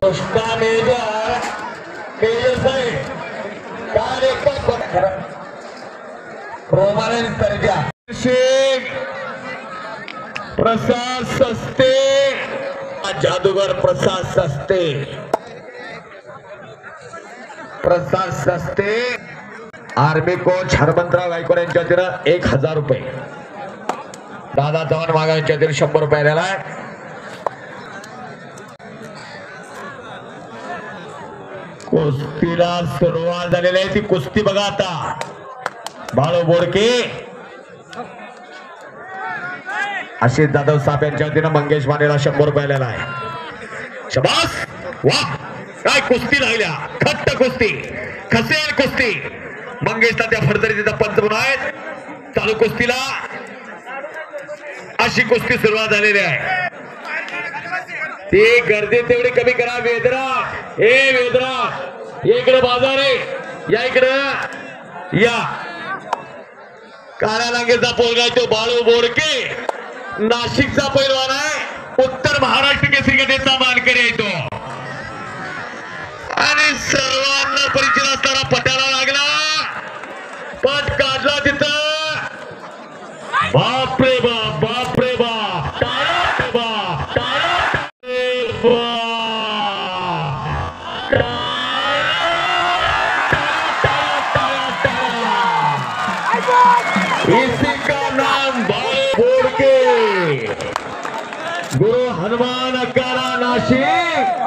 उसका मेजर रोमानन सर्जा शेख प्रसाद सस्ते जादूगर प्रसाद सस्ते आर्मी कोच हरमंतराव गायकवाड यांच्या वतीनं 1000 रुपये दादा चव्हाण मागा यांच्या वतीनं 100 रुपये आलेला आहे कुस्तीला सुरुवात झालेली आहे ती कुस्ती बघा आता बाळू बोडके आशिष जाधव साप यांच्या वतीनं मंगेश मानेला 100 रुपये आलेला आहे शबास वाह काय कुस्ती लागल्या खट्ट कुस्ती खसेल कुस्ती मंगेश तात्या फडतरी तिचा पंच म्हणून आहेत चालू कुस्तीला अशी कुस्ती सुरुवात झालेली आहे ती गर्दी तेवढी कमी करा वेदरा इकडे बाजार आहे या इकडं या काळ्या लांगेचा पोरगा आहे तो बाळू बोडके नाशिकचा पैलवान आहे उत्तर महाराष्ट्र केसरी गटाचा मानकरी आहे तो आणि सर्वांना परिचय असताना पटाला लागला पट काढला तिथं बापरे बाप बापरे बाप इसी का नाम बाळू बोडके गुरु हनुमान अखाड़ा नाशिक